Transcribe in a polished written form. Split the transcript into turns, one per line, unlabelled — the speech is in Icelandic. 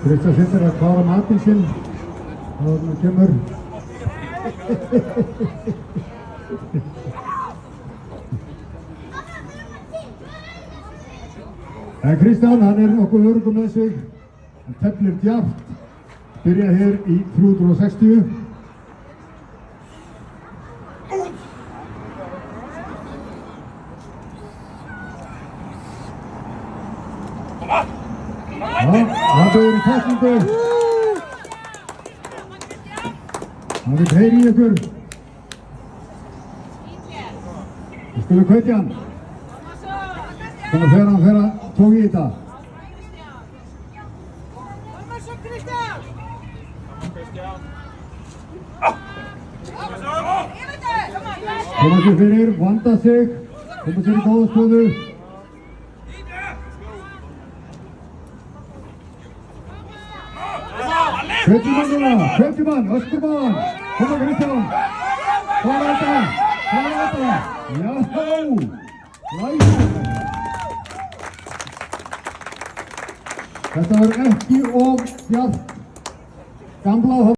Kristján sittur að klára matinn sinn og hann kemur. En Kristján, hann nokkuð öruggur með sig. Hann teflir djarft. Byrja hér í 360. Hann byrður í tæklingu. Hann vil heyri í ykkur. Við skulum hvetja hann. Þannig fer hann að tók í þetta. Koma sér fyrir, vanda sig, koma sér í góða stöðu. Kveitjumann, Öskumann, koma Kristján, klára þetta, jáhó, læsum. Þetta var ekki of djarft, gamla